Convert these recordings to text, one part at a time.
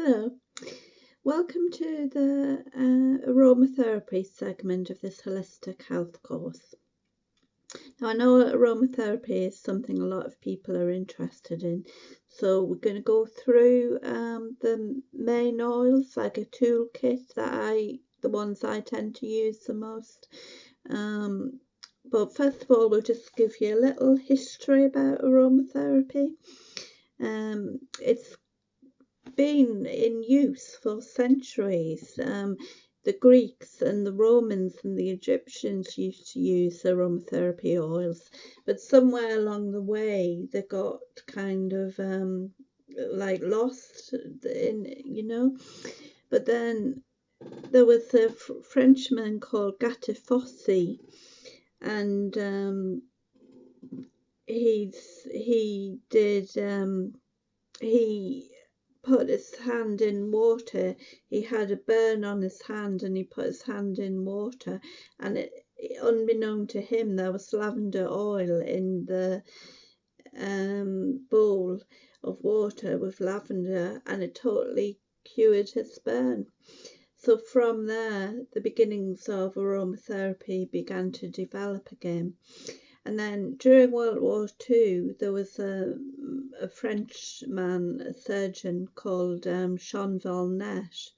Hello, welcome to the aromatherapy segment of this holistic health course. Now, I know aromatherapy is something a lot of people are interested in, so we're going to go through the main oils, like a toolkit the ones I tend to use the most. But first of all, we'll just give you a little history about aromatherapy. It's been in use for centuries. The Greeks and the Romans and the Egyptians used to use aromatherapy oils, but somewhere along the way they got kind of like lost in. But then there was a Frenchman called Gattefossé, and he put his hand in water. He had a burn on his hand and he put his hand in water, and unbeknown to him, there was lavender oil in the bowl of water with lavender, and it totally cured his burn. So from there, the beginnings of aromatherapy began to develop again. And then during World War II, there was a Frenchman, a surgeon called Jean Valnet,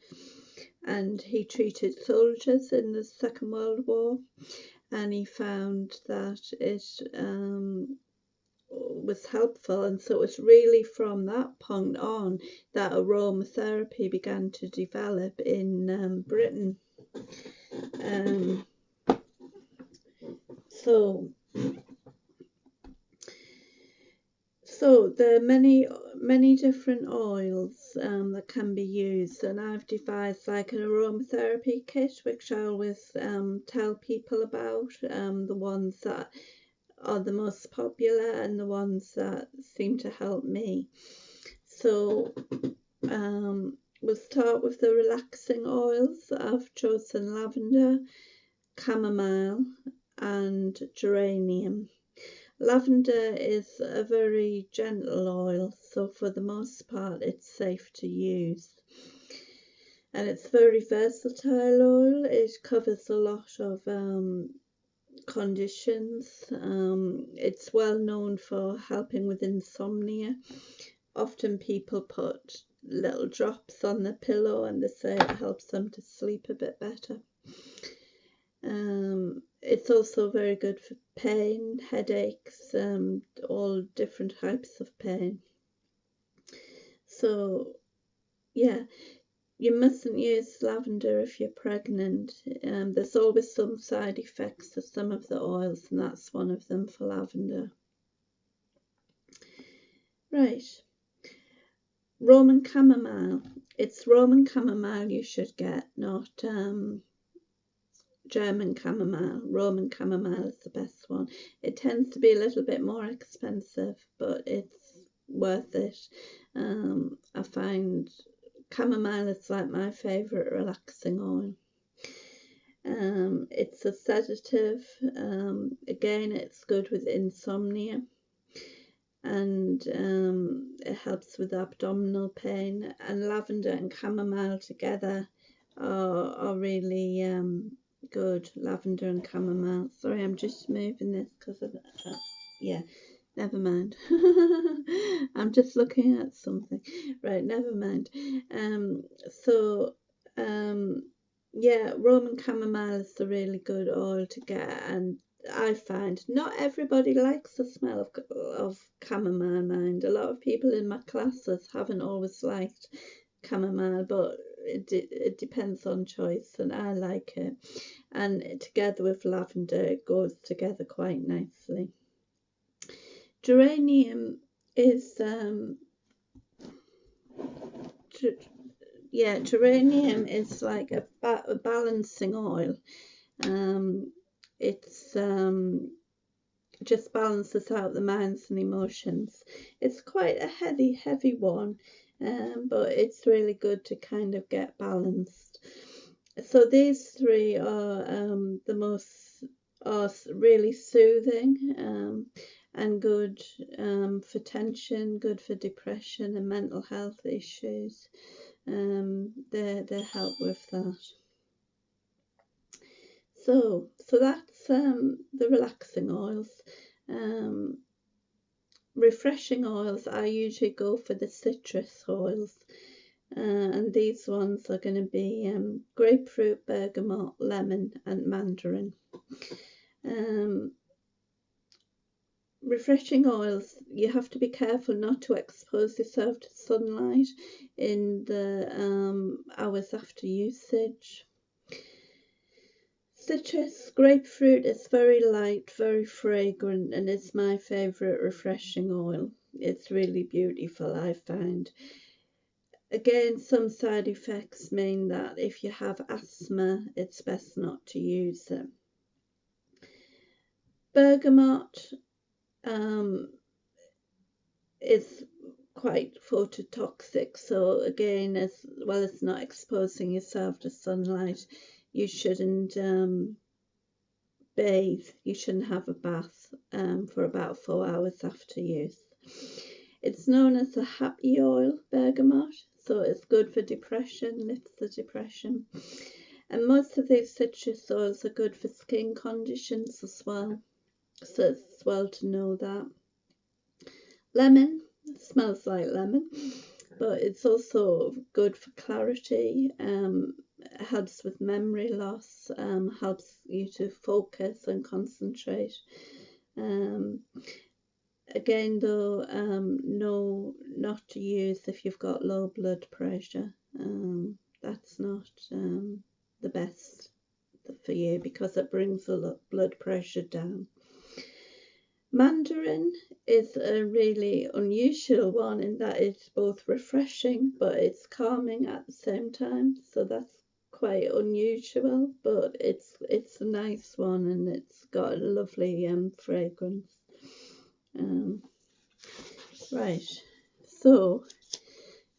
and he treated soldiers in the Second World War, and he found that it was helpful. And so it was really from that point on that aromatherapy began to develop in Britain. So there are many different oils that can be used, and I've devised like an aromatherapy kit, which I always tell people about, the ones that are the most popular and the ones that seem to help me. So we'll start with the relaxing oils. I've chosen lavender, chamomile and geranium. Lavender is a very gentle oil, so for the most part it's safe to use. And it's very versatile oil. It covers a lot of conditions. It's well known for helping with insomnia. Often people put little drops on the pillow and they say it helps them to sleep a bit better. It's also very good for pain, headaches, all different types of pain. So yeah, you mustn't use lavender if you're pregnant. There's always some side effects to some of the oils, and that's one of them for lavender. Right, Roman chamomile. It's Roman chamomile you should get, not German chamomile. Roman chamomile is the best one. It tends to be a little bit more expensive, but it's worth it. I find chamomile is like my favourite relaxing oil. It's a sedative. Again, it's good with insomnia, and it helps with abdominal pain. And lavender and chamomile together are really good. Lavender and chamomile. Sorry, I'm just moving this because of yeah, never mind. I'm just looking at something. Right, never mind. Yeah, Roman chamomile is a really good oil to get, and I find not everybody likes the smell of chamomile, mind. A lot of people in my classes haven't always liked chamomile, but it depends on choice, and I like it. And together with lavender, it goes together quite nicely. Geranium is geranium is like a balancing oil. It's just balances out the minds and emotions. It's quite a heavy one, but it's really good to kind of get balanced. So these three are really soothing, and good for tension, good for depression and mental health issues. They help with that. So that's the relaxing oils. Refreshing oils, I usually go for the citrus oils, and these ones are going to be grapefruit, bergamot, lemon and mandarin. Refreshing oils, you have to be careful not to expose yourself to sunlight in the hours after usage. Citrus, grapefruit is very light, very fragrant, and it's my favourite refreshing oil. It's really beautiful, I find. Again, some side effects mean that if you have asthma, it's best not to use them. Bergamot is quite phototoxic, so again, as well as not exposing yourself to sunlight, you shouldn't bathe, you shouldn't have a bath for about 4 hours after use. It's known as a happy oil, bergamot, so it's good for depression, lifts the depression. And most of these citrus oils are good for skin conditions as well, so it's well to know that. Lemon, smells like lemon, but it's also good for clarity, helps with memory loss, helps you to focus and concentrate. Again though, no, not to use if you've got low blood pressure. That's not the best for you because it brings the blood pressure down. Mandarin is a really unusual one in that it's both refreshing but it's calming at the same time, so that's quite unusual, but it's a nice one and it's got a lovely fragrance. Right, so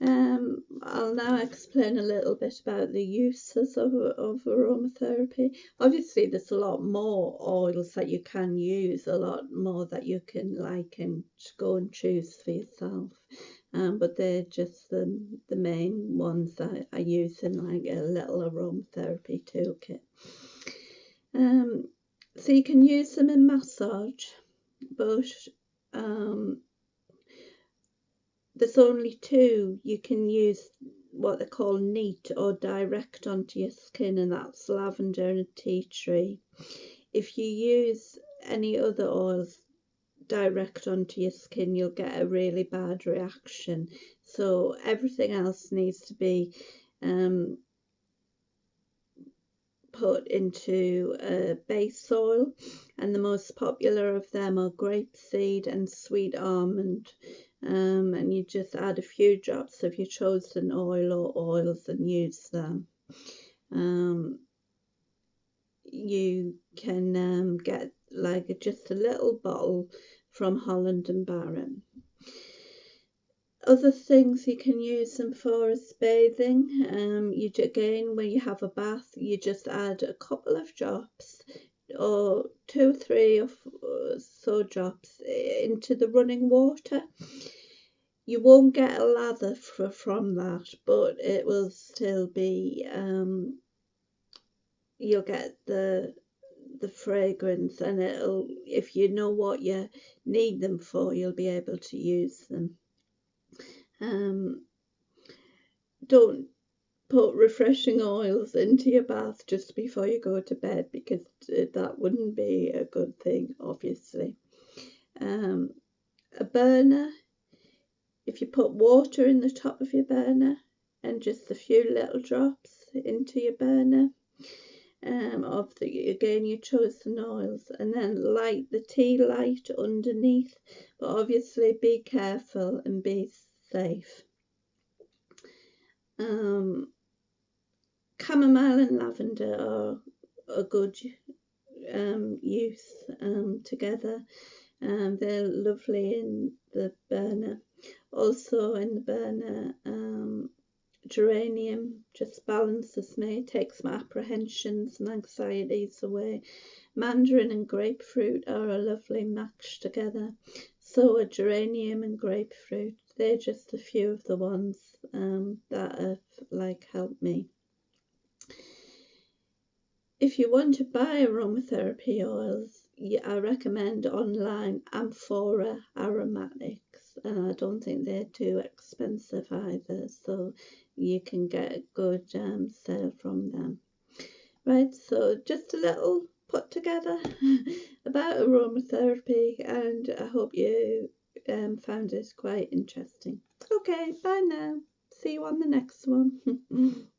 I'll now explain a little bit about the uses of aromatherapy. Obviously, there's a lot more oils that you can use, a lot more that you can like and go and choose for yourself. But they're just the main ones that I use in like a little aromatherapy toolkit. So you can use them in massage, but there's only two you can use what they call neat or direct onto your skin, and that's lavender and tea tree. If you use any other oils direct onto your skin, you'll get a really bad reaction. So everything else needs to be put into a base oil, and the most popular of them are grapeseed and sweet almond. And you just add a few drops of your chosen oil or oils and use them. You can get like just a little bottle from Holland and Barrett. Other things you can use them for is bathing. Again, when you have a bath, you just add a couple of drops or 2, 3 or so drops into the running water. You won't get a lather from that, but it will still be, you'll get the fragrance, and it'll, if you know what you need them for, you'll be able to use them. Don't put refreshing oils into your bath just before you go to bed, because that wouldn't be a good thing, obviously. A burner, if you put water in the top of your burner and just a few little drops into your burner of again your chosen oils, and then light the tea light underneath, but obviously be careful and be safe. Chamomile and lavender are a good use together. They're lovely in the burner. Also in the burner, geranium, just balances me, takes my apprehensions and anxieties away. Mandarin and grapefruit are a lovely match together. So are geranium and grapefruit. They're just a few of the ones that have helped me. If you want to buy aromatherapy oils, I recommend online Amphora Aromatics, and I don't think they're too expensive either, so you can get a good sale from them. Right, so just a little put together about aromatherapy, and I hope you found it quite interesting. Okay, bye now. See you on the next one.